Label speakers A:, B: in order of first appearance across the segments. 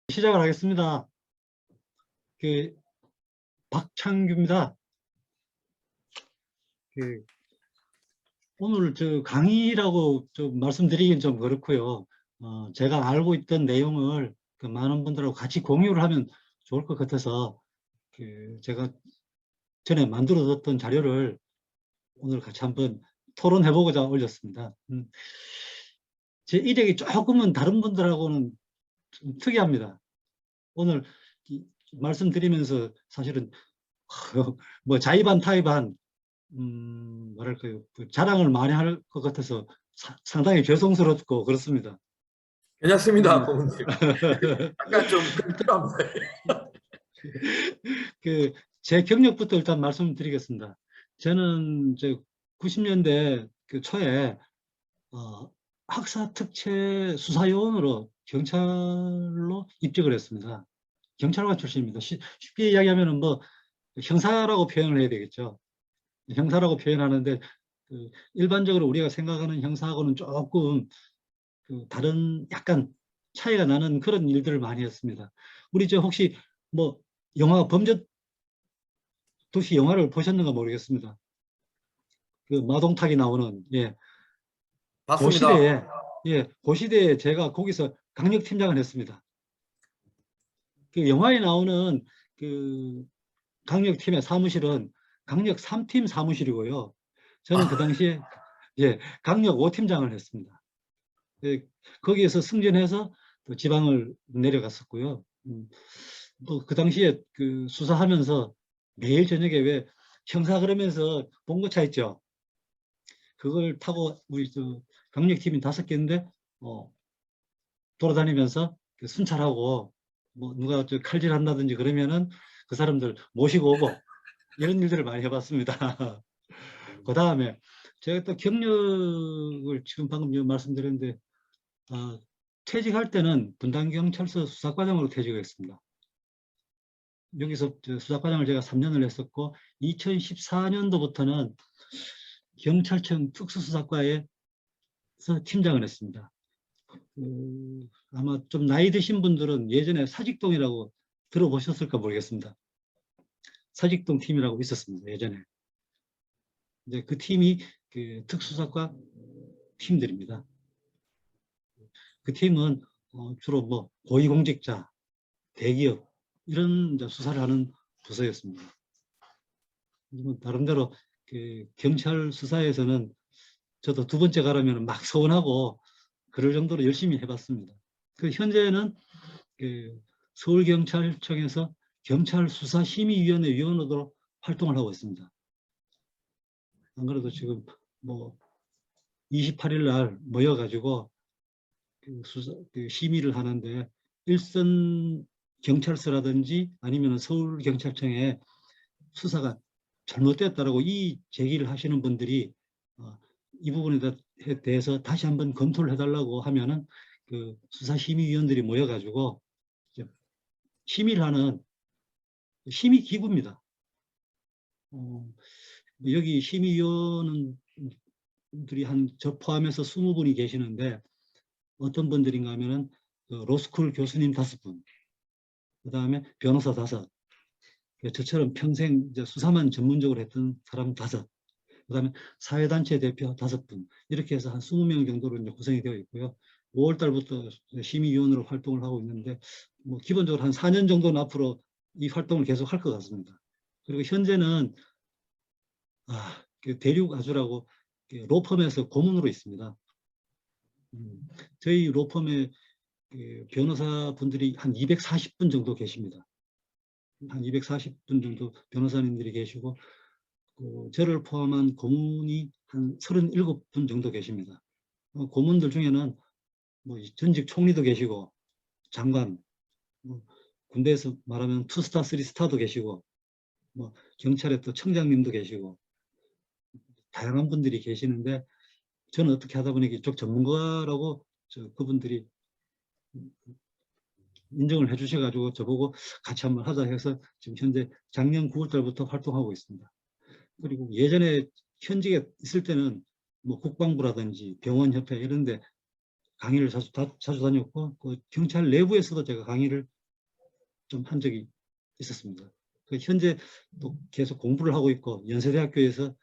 A: 시작을 하겠습니다. 박창규입니다. 오늘 강의라고 좀 말씀드리긴 좀 그렇고요. 제가 알고 있던 내용을 많은 분들하고 같이 공유를 하면 좋을 것 같아서 제가 전에 만들어뒀던 자료를 오늘 같이 한번 토론해보고자 올렸습니다. 제 이력이 조금은 다른 분들하고는 좀 특이합니다. 오늘 말씀드리면서 사실은 뭐 자의반 타의반 뭐랄까요, 자랑을 많이 할 것 같아서 상당히 죄송스럽고 그렇습니다.
B: 괜찮습니다, 고문님. 약간 좀 필요합니다.
A: 제 경력부터 일단 말씀드리겠습니다. 저는 90년대 초에 학사특채 수사요원으로 경찰로 입직을 했습니다. 경찰관 출신입니다. 쉽게 이야기하면 뭐 형사라고 표현을 해야 되겠죠. 형사라고 표현하는데 일반적으로 우리가 생각하는 형사하고는 조금 다른 약간 차이가 나는 그런 일들을 많이 했습니다. 우리 혹시 뭐 영화 범죄도시 영화를 보셨는가 모르겠습니다. 마동탁이 나오는
B: 봤습니다.
A: 그 시대에 제가 거기서 강력팀장을 했습니다. 그 영화에 나오는 그 강력팀의 사무실은 강력 3팀 사무실이고요. 저는 그 당시에 강력 5팀장을 했습니다. 거기에서 승진해서 또 지방을 내려갔었고요. 또 그 당시에 수사하면서 매일 저녁에 왜 형사 그러면서 봉고차 있죠. 그걸 타고 우리 강력팀이 5개인데 돌아다니면서 순찰하고 뭐 누가 칼질 한다든지 그러면은 그 사람들 모시고 오고 이런 일들을 많이 해봤습니다. 그 다음에 제가 또 경력을 지금 방금 말씀드렸는데 퇴직할 때는 분당경찰서 수사과장으로 퇴직을 했습니다. 여기서 수사과장을 제가 3년을 했었고 2014년도부터는 경찰청 특수수사과에서 팀장을 했습니다. 아마 좀 나이 드신 분들은 예전에 사직동이라고 들어보셨을까 모르겠습니다. 사직동 팀이라고 있었습니다. 예전에. 이제 그 팀이 특수사과 팀들입니다. 그 팀은 주로 뭐 고위공직자, 대기업 이런 수사를 하는 부서였습니다. 나름대로 경찰 수사에서는 저도 2번째 가려면 막 서운하고 그럴 정도로 열심히 해봤습니다. 현재는 서울경찰청에서 경찰수사심의위원회 위원으로 활동을 하고 있습니다. 안 그래도 지금 뭐 28일 날 모여가지고 심의를 하는데 일선 경찰서라든지 아니면 서울경찰청에 수사가 잘못됐다라고 이 제기를 하시는 분들이 이 부분에 대해서 다시 한번 검토를 해달라고 하면은 수사심의위원들이 모여가지고 심의를 하는 심의기구입니다. 여기 심의위원들이 저 포함해서 20분이 계시는데 어떤 분들인가 하면은 로스쿨 교수님 5분, 그 다음에 변호사 5, 저처럼 평생 수사만 전문적으로 했던 사람 5, 그 다음에 사회단체 대표 5분, 이렇게 해서 한 20명 정도로 이제 구성이 되어 있고요. 5월 달부터 심의위원으로 활동을 하고 있는데, 뭐 기본적으로 한 4년 정도는 앞으로 이 활동을 계속 할 것 같습니다. 그리고 현재는 대륙 아주라고 로펌에서 고문으로 있습니다. 저희 로펌에 변호사분들이 한 240분 정도 계십니다. 한 240분 정도 변호사님들이 계시고 저를 포함한 고문이 한 37분 정도 계십니다. 고문들 중에는 뭐 전직 총리도 계시고 장관, 군대에서 말하면 2스타, 3스타도 계시고 뭐 경찰에 또 청장님도 계시고 다양한 분들이 계시는데 저는 어떻게 하다 보니 이쪽 전문가라고 그분들이 인정을 해주셔가지고 저보고 같이 한번 하자 해서 지금 현재 작년 9월 달부터 활동하고 있습니다. 그리고 예전에 현직에 있을 때는 뭐 국방부라든지 병원협회 이런 데 강의를 자주 다녔고 그 경찰 내부에서도 제가 강의를 좀 한 적이 있었습니다. 현재 또 계속 공부를 하고 있고 연세대학교에서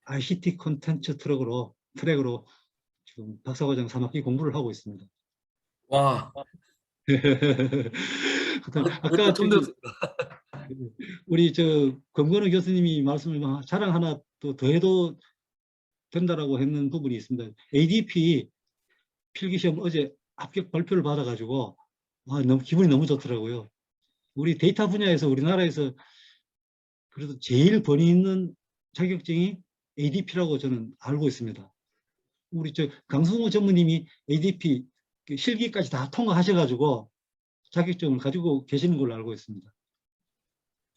A: ICT 콘텐츠 트랙으로 지금 박사과정 3학기 공부를 하고 있습니다.
B: 와,
A: 아까
B: 처음
A: 저기
B: 들었습니다.
A: 우리 검건우 교수님이 말씀을 자랑 하나 또 더해도 된다라고 했는 부분이 있습니다. ADP 필기시험 어제 합격 발표를 받아가지고 너무 기분이 너무 좋더라고요. 우리 데이터 분야에서 우리나라에서 그래도 제일 권위 있는 자격증이 ADP라고 저는 알고 있습니다. 우리 강승호 전무님이 ADP 실기까지 다 통과하셔가지고 자격증을 가지고 계시는 걸로 알고 있습니다.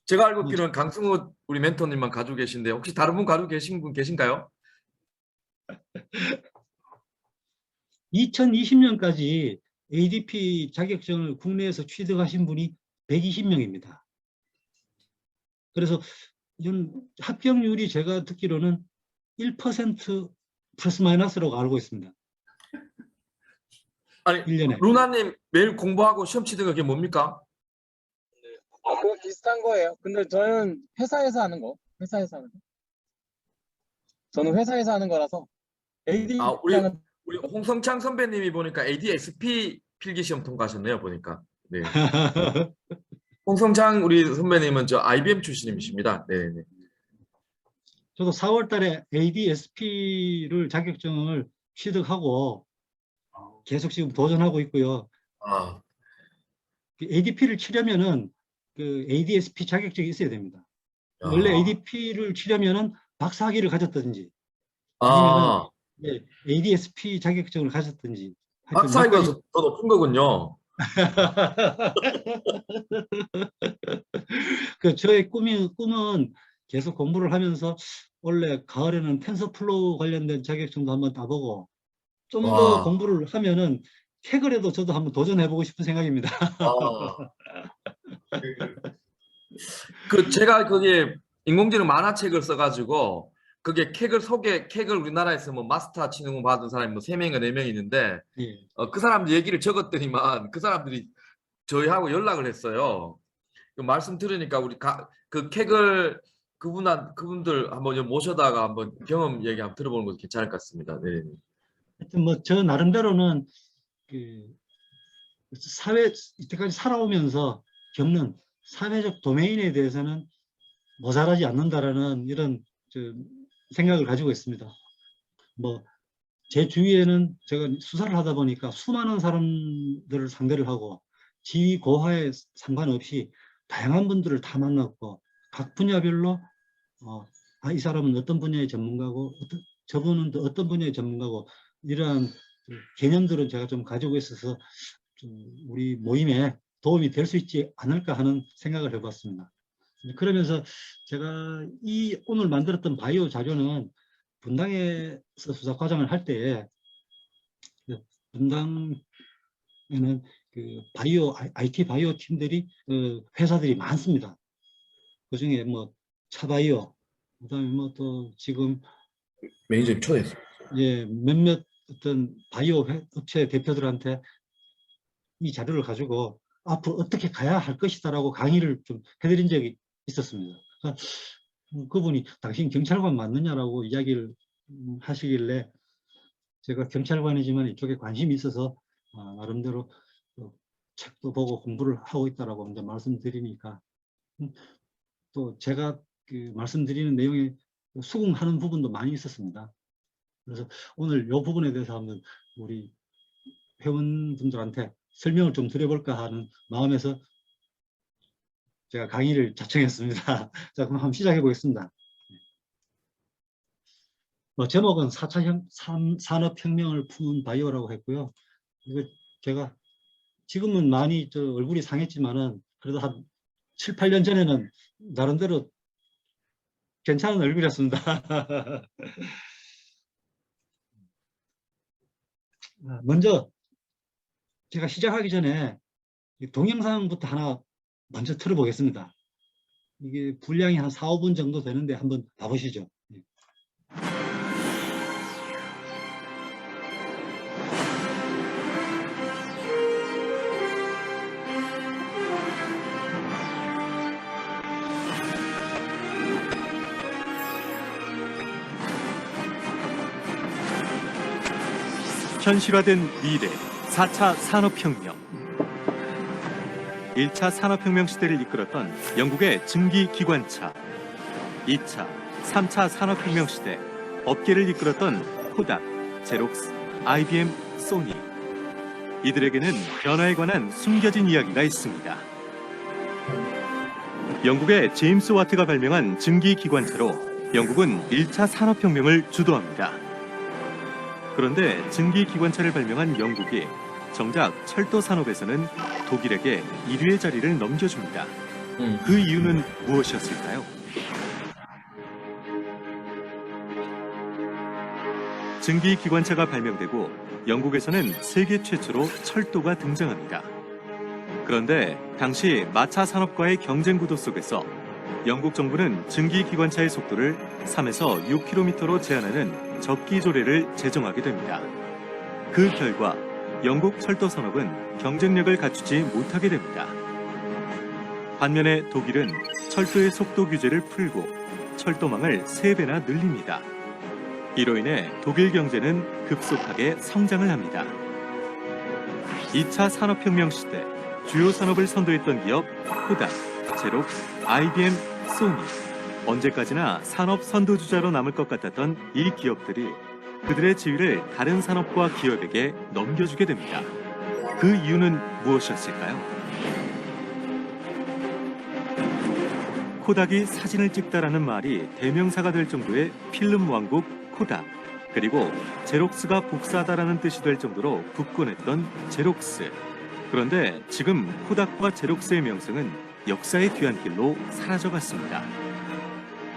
B: 제가 알고 있기로는 강승우 우리 멘토님만 가지고 계신데 혹시 다른 분 가지고 계신 분 계신가요?
A: 2020년까지 ADP 자격증을 국내에서 취득하신 분이 120명입니다. 그래서 합격률이 제가 듣기로는 1% 플러스 마이너스라고 알고 있습니다.
B: 아니,
A: 1년에.
B: 루나님 매일 공부하고 시험 치는 게 뭡니까?
C: 그거 비슷한 거예요. 근데 저는 회사에서 하는 거. 저는 회사에서 하는 거라서 ADP랑은
B: 우리 홍성창 선배님이 보니까 ADSP 필기 시험 통과하셨네요, 보니까. 네. 홍성창 우리 선배님은 저 IBM 출신이십니다. 네.
A: 저도 4월 달에 ADSP를 자격증을 취득하고 계속 지금 도전하고 있고요.
B: 아,
A: ADP를 치려면은 그 ADSP 자격증이 있어야 됩니다.
B: 야.
A: 원래 ADP를 치려면은 박사학위를 가졌든지 아니면은 ADSP 자격증을 가졌든지.
B: 박사학위가 더 높은 거군요.
A: 저의 꿈은 계속 공부를 하면서 원래 가을에는 텐서플로우 관련된 자격증도 한번 따보고 좀 더 공부를 하면은 캐글에도 저도 한번 도전해보고 싶은 생각입니다.
B: 제가 거기에 인공지능 만화책을 써가지고 그게 캑을 우리나라에서 뭐 마스터 치는 받은 사람이 뭐 3명인가 4명 있는데
A: 예.
B: 그 사람들 얘기를 적었더니만 그 사람들이 저희하고 연락을 했어요. 그 말씀 들으니까 우리 그 캑을 그분들 한번 모셔다가 한번 경험 얘기 한번 들어보는 것도 괜찮을 것 같습니다. 네.
A: 하여튼 뭐 저 나름대로는 그 사회 이때까지 살아오면서 겪는 사회적 도메인에 대해서는 모자라지 않는다라는 이런 생각을 가지고 있습니다. 뭐 제 주위에는 제가 수사를 하다 보니까 수많은 사람들을 상대를 하고 지위 고하에 상관없이 다양한 분들을 다 만났고 각 분야별로 이 사람은 어떤 분야의 전문가고 저분은 또 어떤 분야의 전문가고 이러한 개념들은 제가 좀 가지고 있어서 좀 우리 모임에 도움이 될 수 있지 않을까 하는 생각을 해봤습니다. 그러면서 제가 오늘 만들었던 바이오 자료는 분당에서 수사 과정을 할 때에 분당에는 그 IT 바이오 팀들이 회사들이 많습니다. 그 중에 뭐 차바이오, 그다음에 뭐 또 지금
B: 매니저님 초대했습니다.
A: 몇몇 어떤 바이오 업체 대표들한테 이 자료를 가지고 앞으로 어떻게 가야 할 것이다라고 강의를 좀 해드린 적이 있었습니다. 그분이 당신 경찰관 맞느냐라고 이야기를 하시길래 제가 경찰관이지만 이쪽에 관심이 있어서 나름대로 책도 보고 공부를 하고 있다라고 이제 말씀드리니까 또 제가 말씀드리는 내용에 수긍하는 부분도 많이 있었습니다. 그래서 오늘 이 부분에 대해서 한번 우리 회원분들한테 설명을 좀 드려볼까 하는 마음에서 제가 강의를 자청했습니다. 자, 그럼 한번 시작해 보겠습니다. 제목은 4차 산업혁명을 푸는 바이오라고 했고요. 이거 제가 지금은 많이 얼굴이 상했지만은 그래도 한 7, 8년 전에는 나름대로 괜찮은 얼굴이었습니다. 먼저 제가 시작하기 전에 이 동영상부터 하나 먼저 틀어보겠습니다. 이게 분량이 한 4, 5분 정도 되는데 한번 봐보시죠. 예.
D: 현실화된 미래 4차 산업혁명. 1차 산업혁명 시대를 이끌었던 영국의 증기기관차, 2차, 3차 산업혁명 시대 업계를 이끌었던 코닥, 제록스, IBM, 소니. 이들에게는 변화에 관한 숨겨진 이야기가 있습니다. 영국의 제임스 와트가 발명한 증기기관차로 영국은 1차 산업혁명을 주도합니다. 그런데 증기기관차를 발명한 영국이 정작 철도 산업에서는 독일에게 1위의 자리를 넘겨줍니다. 그 이유는 무엇이었을까요? 증기기관차가 발명되고 영국에서는 세계 최초로 철도가 등장합니다. 그런데 당시 마차 산업과의 경쟁 구도 속에서 영국 정부는 증기기관차의 속도를 3에서 6km로 제한하는 적기 조례를 제정하게 됩니다. 그 결과 영국 철도 산업은 경쟁력을 갖추지 못하게 됩니다. 반면에 독일은 철도의 속도 규제를 풀고 철도망을 3배나 늘립니다. 이로 인해 독일 경제는 급속하게 성장을 합니다. 2차 산업혁명 시대 주요 산업을 선도했던 기업 코닥, 제록스, IBM, 소니. 언제까지나 산업 선도주자로 남을 것 같았던 이 기업들이 그들의 지위를 다른 산업과 기업에게 넘겨주게 됩니다. 그 이유는 무엇이었을까요? 코닥이 사진을 찍다라는 말이 대명사가 될 정도의 필름 왕국 코닥, 그리고 제록스가 복사하다라는 뜻이 될 정도로 굳건했던 제록스. 그런데 지금 코닥과 제록스의 명성은 역사의 뒤안길로 사라져갔습니다.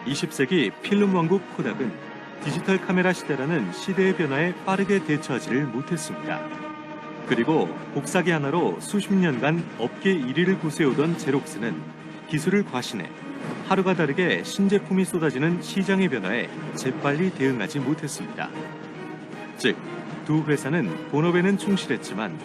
D: 20세기 필름 왕국 코닥은 디지털 카메라 시대라는 시대의 변화에 빠르게 대처하지를 못했습니다. 그리고 복사기 하나로 수십 년간 업계 1위를 구세우던 제록스는 기술을 과신해 하루가 다르게 신제품이 쏟아지는 시장의 변화에 재빨리 대응하지 못했습니다. 즉, 두 회사는 본업에는 충실했지만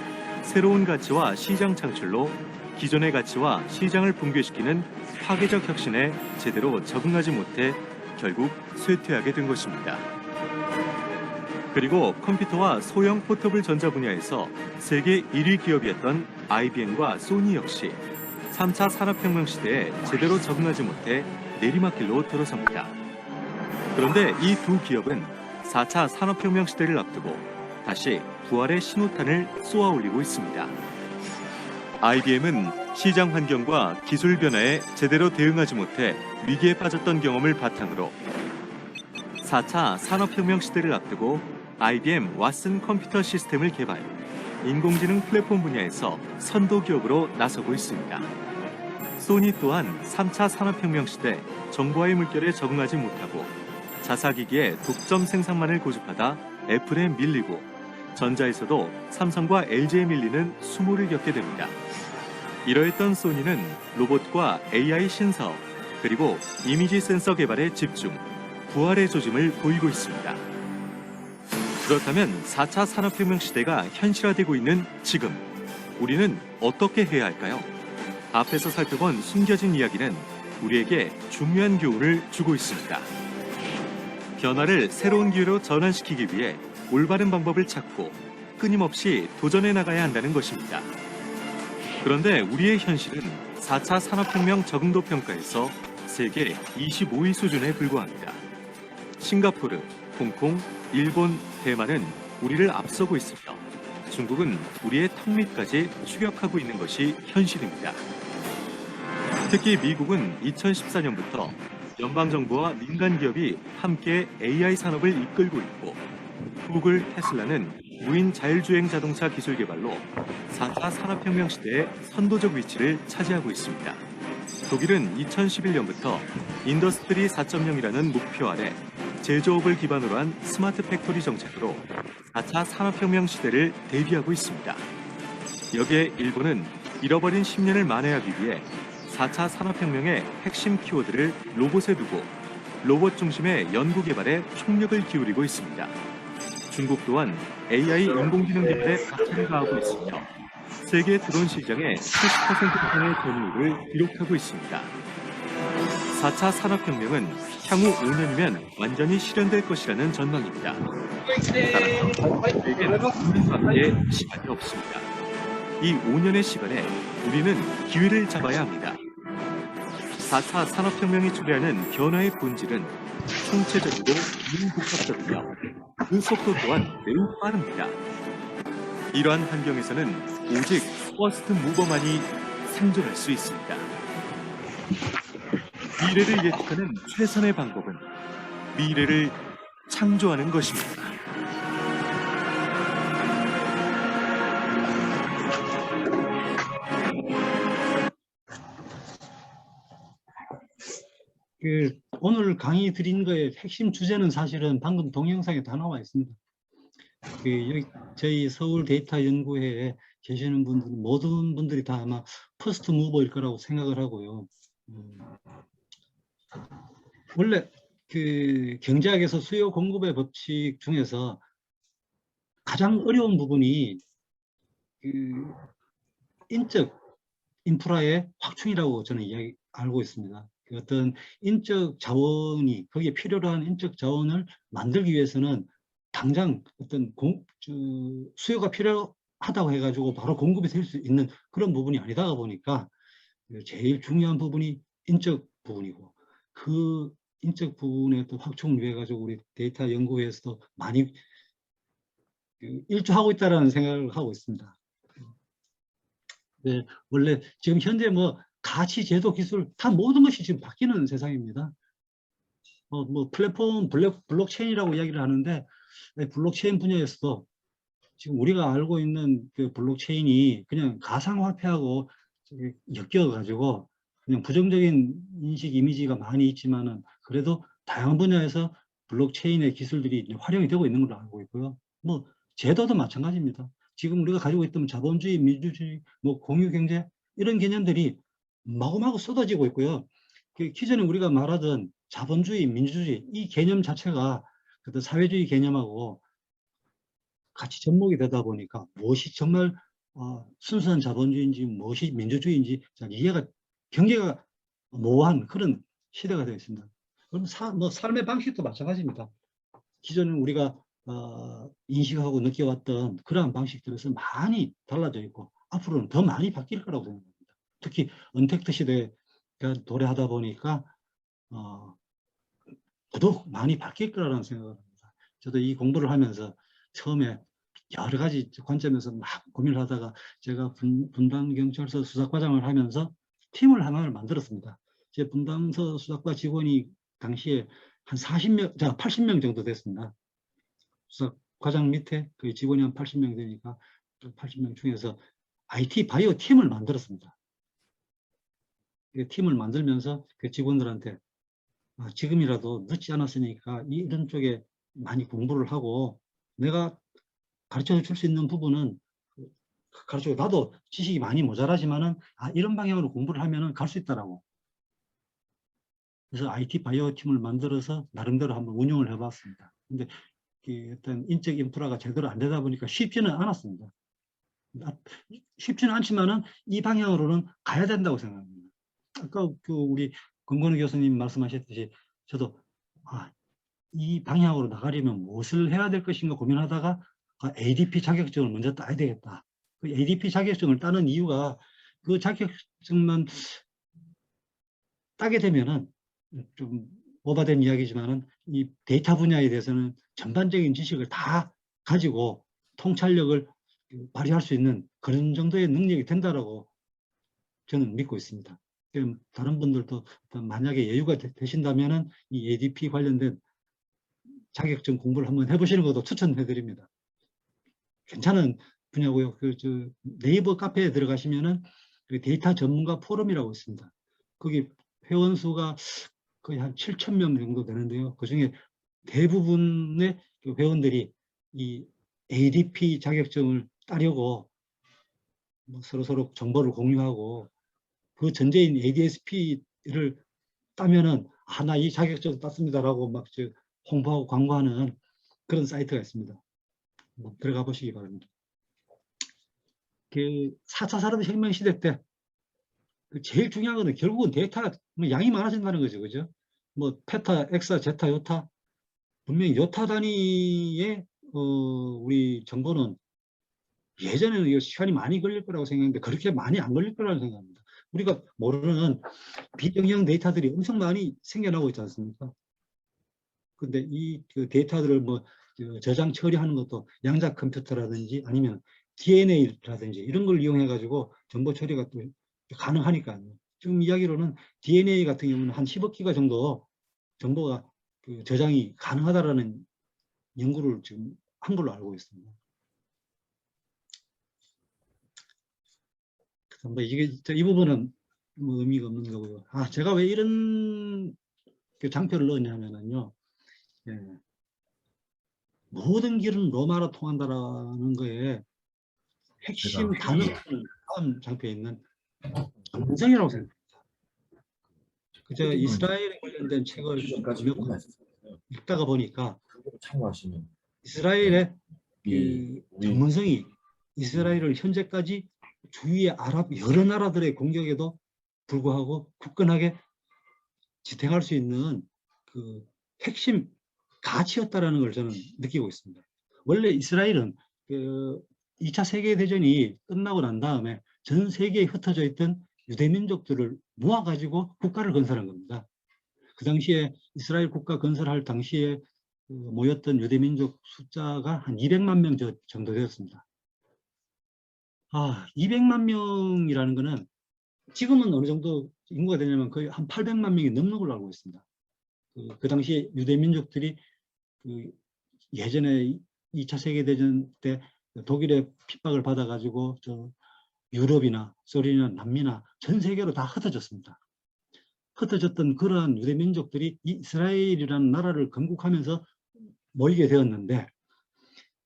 D: 새로운 가치와 시장 창출로 기존의 가치와 시장을 붕괴시키는 파괴적 혁신에 제대로 적응하지 못해 결국 쇠퇴하게 된 것입니다. 그리고 컴퓨터와 소형 포터블 전자 분야에서 세계 1위 기업이었던 IBM과 소니 역시 3차 산업혁명 시대에 제대로 적응하지 못해 내리막길로 들어섭니다. 그런데 이 두 기업은 4차 산업혁명 시대를 앞두고 다시 부활의 신호탄을 쏘아올리고 있습니다. IBM은 시장 환경과 기술 변화에 제대로 대응하지 못해 위기에 빠졌던 경험을 바탕으로 4차 산업혁명 시대를 앞두고 IBM 왓슨 컴퓨터 시스템을 개발, 인공지능 플랫폼 분야에서 선도 기업으로 나서고 있습니다. 소니 또한 3차 산업혁명 시대 정보화의 물결에 적응하지 못하고 자사기기의 독점 생산만을 고집하다 애플에 밀리고 전자에서도 삼성과 LG에 밀리는 수모를 겪게 됩니다. 이러했던 소니는 로봇과 AI 신사업, 그리고 이미지 센서 개발에 집중, 부활의 조짐을 보이고 있습니다. 그렇다면 4차 산업혁명 시대가 현실화되고 있는 지금, 우리는 어떻게 해야 할까요? 앞에서 살펴본 숨겨진 이야기는 우리에게 중요한 교훈을 주고 있습니다. 변화를 새로운 기회로 전환시키기 위해 올바른 방법을 찾고 끊임없이 도전해 나가야 한다는 것입니다. 그런데 우리의 현실은 4차 산업혁명 적응도 평가에서 세계 25위 수준에 불과합니다. 싱가포르, 홍콩, 일본, 대만은 우리를 앞서고 있으며 중국은 우리의 턱 밑까지 추격하고 있는 것이 현실입니다. 특히 미국은 2014년부터 연방정부와 민간기업이 함께 AI 산업을 이끌고 있고 구글, 테슬라는 무인 자율주행 자동차 기술 개발로 4차 산업혁명 시대의 선도적 위치를 차지하고 있습니다. 독일은 2011년부터 인더스트리 4.0이라는 목표 아래 제조업을 기반으로 한 스마트 팩토리 정책으로 4차 산업혁명 시대를 대비하고 있습니다. 여기에 일본은 잃어버린 10년을 만회하기 위해 4차 산업혁명의 핵심 키워드를 로봇에 두고 로봇 중심의 연구 개발에 총력을 기울이고 있습니다. 중국 또한 AI 인공지능 개발에 박차를 가하고 있으며 세계 드론 시장의 70% 이상의 점유율을 기록하고 있습니다. 4차 산업혁명은 향후 5년이면 완전히 실현될 것이라는 전망입니다. 따라서 우리에겐 5년밖에 시간이 없습니다. 이 5년의 시간에 우리는 기회를 잡아야 합니다. 4차 산업혁명이 초래하는 변화의 본질은 총체적이고 민복합적이며 그 속도 또한 매우 빠릅니다. 이러한 환경에서는 오직 퍼스트 무버만이 생존할 수 있습니다. 미래를 예측하는 최선의 방법은 미래를 창조하는 것입니다.
A: 오늘 강의 드린 거의 핵심 주제는 사실은 방금 동영상에 다 나와 있습니다. 여기 저희 서울 데이터 연구회에 계시는 분들 모든 분들이 다 아마 퍼스트 무버일 거라고 생각을 하고요. 원래 경제학에서 수요 공급의 법칙 중에서 가장 어려운 부분이 인적 인프라의 확충이라고 저는 알고 있습니다. 어떤 인적 자원이 거기에 필요로 한 인적 자원을 만들기 위해서는 당장 어떤 수요가 필요하다고 해가지고 바로 공급이 될 수 있는 그런 부분이 아니다 보니까 제일 중요한 부분이 인적 부분이고, 그 인적 부분에 또 확충을 위해 가지고 우리 데이터 연구회에서도 많이 일조하고 있다는 생각을 하고 있습니다. 네, 원래 지금 현재 뭐 가치 제도 기술 다 모든 것이 지금 바뀌는 세상입니다. 뭐 플랫폼 블록체인이라고 이야기를 하는데, 블록체인 분야에서도 지금 우리가 알고 있는 그 블록체인이 그냥 가상화폐하고 엮여 가지고 그냥 부정적인 인식 이미지가 많이 있지만은 그래도 다양한 분야에서 블록체인의 기술들이 이제 활용이 되고 있는 걸로 알고 있고요. 뭐 제도도 마찬가지입니다. 지금 우리가 가지고 있던 자본주의, 민주주의, 뭐 공유경제 이런 개념들이 마구마구 쏟아지고 있고요. 기존에 우리가 말하던 자본주의, 민주주의 이 개념 자체가 어떤 사회주의 개념하고 같이 접목이 되다 보니까 무엇이 정말 순수한 자본주의인지 무엇이 민주주의인지 이해가 경계가 모호한 그런 시대가 되어 있습니다. 그럼 뭐 삶의 방식도 마찬가지입니다. 기존에 우리가 인식하고 느껴왔던 그러한 방식들에서 많이 달라져 있고 앞으로는 더 많이 바뀔 거라고 생각합니다. 특히 언택트 시대가 도래하다 보니까 더더욱 많이 바뀔 거라는 생각을 합니다. 저도 이 공부를 하면서 처음에 여러 가지 관점에서 막 고민을 하다가 제가 분당경찰서 수사과장을 하면서 팀을 하나를 만들었습니다. 제 분당서 수사과 직원이 당시에 한 80명 정도 됐습니다. 수사과장 밑에 그 직원이 한 80명 되니까 80명 중에서 IT 바이오 팀을 만들었습니다. 팀을 만들면서 그 직원들한테 지금이라도 늦지 않았으니까 이런 쪽에 많이 공부를 하고 내가 가르쳐 줄 수 있는 부분은 가르쳐, 나도 지식이 많이 모자라지만은 이런 방향으로 공부를 하면은 갈 수 있다라고. 그래서 IT 바이오 팀을 만들어서 나름대로 한번 운영을 해봤습니다. 근데 어떤 인적 인프라가 제대로 안 되다 보니까 쉽지는 않았습니다. 쉽지는 않지만은 이 방향으로는 가야 된다고 생각합니다. 아까 우리 권건우 교수님 말씀하셨듯이 저도 이 방향으로 나가려면 무엇을 해야 될 것인가 고민하다가 ADP 자격증을 먼저 따야 되겠다. 그 ADP 자격증을 따는 이유가 그 자격증만 따게 되면은 좀 오바된 이야기지만은 이 데이터 분야에 대해서는 전반적인 지식을 다 가지고 통찰력을 발휘할 수 있는 그런 정도의 능력이 된다라고 저는 믿고 있습니다. 그럼 다른 분들도 만약에 여유가 되신다면은 이 ADP 관련된 자격증 공부를 한번 해보시는 것도 추천해 드립니다. 괜찮은 분야고요. 네이버 카페에 들어가시면은 그 데이터 전문가 포럼이라고 있습니다. 거기 회원 수가 거의 한 7,000명 정도 되는데요. 그 중에 대부분의 회원들이 이 ADP 자격증을 따려고 뭐 서로 정보를 공유하고 그 전제인 ADSP를 따면은 나 이 자격증 땄습니다라고 막 홍보하고 광고하는 그런 사이트가 있습니다. 들어가 보시기 바랍니다. 그 4차 산업혁명 시대 때 제일 중요한 거는 결국은 데이터가 양이 많아진다는 거죠. 그죠? 뭐 페타, 엑사, 제타, 요타 분명히 요타 단위의 우리 정보는 예전에는 이거 시간이 많이 걸릴 거라고 생각했는데 그렇게 많이 안 걸릴 거라고 생각합니다. 우리가 모르는 비정형 데이터들이 엄청 많이 생겨나고 있지 않습니까? 근데 이 그 데이터들을 뭐 저장 처리하는 것도 양자 컴퓨터라든지 아니면 DNA라든지 이런 걸 이용해 가지고 정보 처리가 또 가능하니까요. 지금 이야기로는 DNA 같은 경우는 한 10억 기가 정도 정보가 그 저장이 가능하다라는 연구를 지금 한 걸로 알고 있습니다. 뭐 이게 이 부분은 뭐 의미가 없는 거고요. 제가 왜 이런 그 장표를 넣었냐면요. 예. 모든 길은 로마로 통한다라는 거에 핵심 단어는 다음 장표에 있는 전문성이라고 생각합니다. 그저 이스라엘에 관련된 책을 몇 권 읽다가 보니까
B: 참고하시면
A: 이스라엘의 그
B: 우리
A: 전문성이 이스라엘을 현재까지 주위의 아랍 여러 나라들의 공격에도 불구하고 굳건하게 지탱할 수 있는 그 핵심 가치였다라는 걸 저는 느끼고 있습니다. 원래 이스라엘은 그 2차 세계대전이 끝나고 난 다음에 전 세계에 흩어져 있던 유대민족들을 모아가지고 국가를 건설한 겁니다. 그 당시에 이스라엘 국가 건설할 당시에 모였던 유대민족 숫자가 한 200만 명 정도 되었습니다. 200만 명이라는 거는 지금은 어느 정도 인구가 되냐면 거의 한 800만 명이 넘는 걸로 알고 있습니다. 그 당시에 유대민족들이 그 예전에 2차 세계대전 때 독일의 핍박을 받아가지고 유럽이나 소련이나 남미나 전 세계로 다 흩어졌습니다. 흩어졌던 그러한 유대민족들이 이스라엘이라는 나라를 건국하면서 모이게 되었는데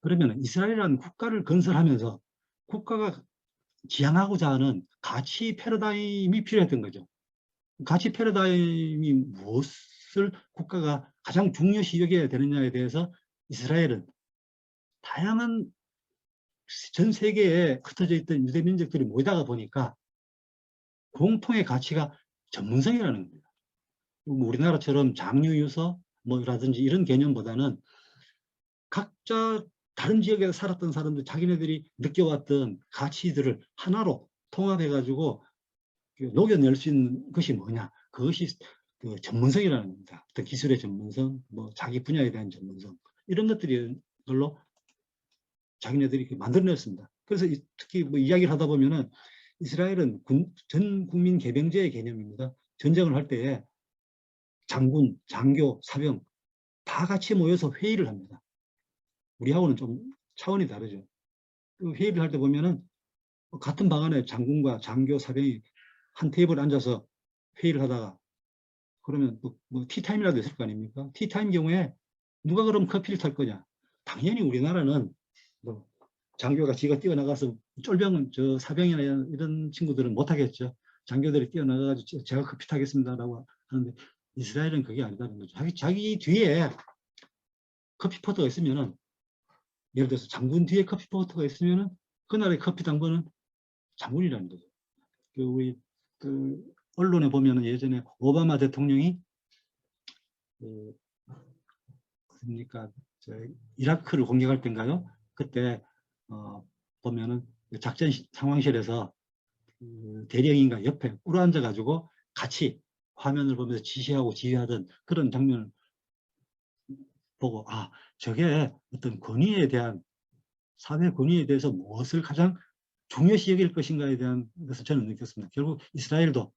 A: 그러면 이스라엘이라는 국가를 건설하면서 국가가 지향하고자 하는 가치 패러다임이 필요했던 거죠. 가치 패러다임이 무엇을 국가가 가장 중요시 여겨야 되느냐에 대해서 이스라엘은 다양한 전 세계에 흩어져 있던 유대민족들이 모이다가 보니까 공통의 가치가 전문성이라는 겁니다. 우리나라처럼 장유유서 뭐라든지 이런 개념보다는 각자 다른 지역에서 살았던 사람들 자기네들이 느껴왔던 가치들을 하나로 통합해가지고 녹여낼 수 있는 것이 뭐냐? 그것이 그 전문성이라는 겁니다. 어떤 기술의 전문성, 뭐 자기 분야에 대한 전문성 이런 것들이 걸로 자기네들이 이렇게 만들어냈습니다. 그래서 특히 뭐 이야기를 하다 보면은 이스라엘은 전 국민 개병제의 개념입니다. 전쟁을 할 때에 장군, 장교, 사병 다 같이 모여서 회의를 합니다. 우리하고는 좀 차원이 다르죠. 그 회의를 할 때 보면은 같은 방 안에 장군과 장교, 사병이 한 테이블에 앉아서 회의를 하다가 그러면 뭐 티타임이라도 있을 거 아닙니까? 티타임 경우에 누가 그럼 커피를 탈 거냐? 당연히 우리나라는 뭐 장교가 지가 뛰어나가서 쫄병은 사병이나 이런 친구들은 못하겠죠. 장교들이 뛰어나가가지고 제가 커피 타겠습니다라고 하는데 이스라엘은 그게 아니다는 거죠. 자기 뒤에 커피포트가 있으면은 예를 들어서 장군 뒤에 커피포트가 있으면은 그날의 커피 당번은 장군이라는 거죠. 우리 언론에 보면은 예전에 오바마 대통령이 뭡니까 이라크를 공격할 때인가요? 그때 보면은 작전 상황실에서 대령인가 옆에 꿇어앉아 가지고 같이 화면을 보면서 지시하고 지휘하던 그런 장면을 보고 저게 어떤 권위에 대한 사회 권위에 대해서 무엇을 가장 중요시 여길 것인가에 대한 것을 저는 느꼈습니다. 결국 이스라엘도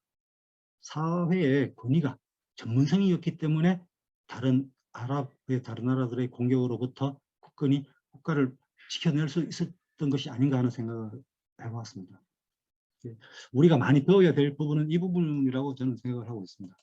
A: 사회의 권위가 전문성이었기 때문에 다른 아랍의 다른 나라들의 공격으로부터 굳건히 국가를 지켜낼 수 있었던 것이 아닌가 하는 생각을 해봤습니다. 우리가 많이 배워야 될 부분은 이 부분이라고 저는 생각을 하고 있습니다.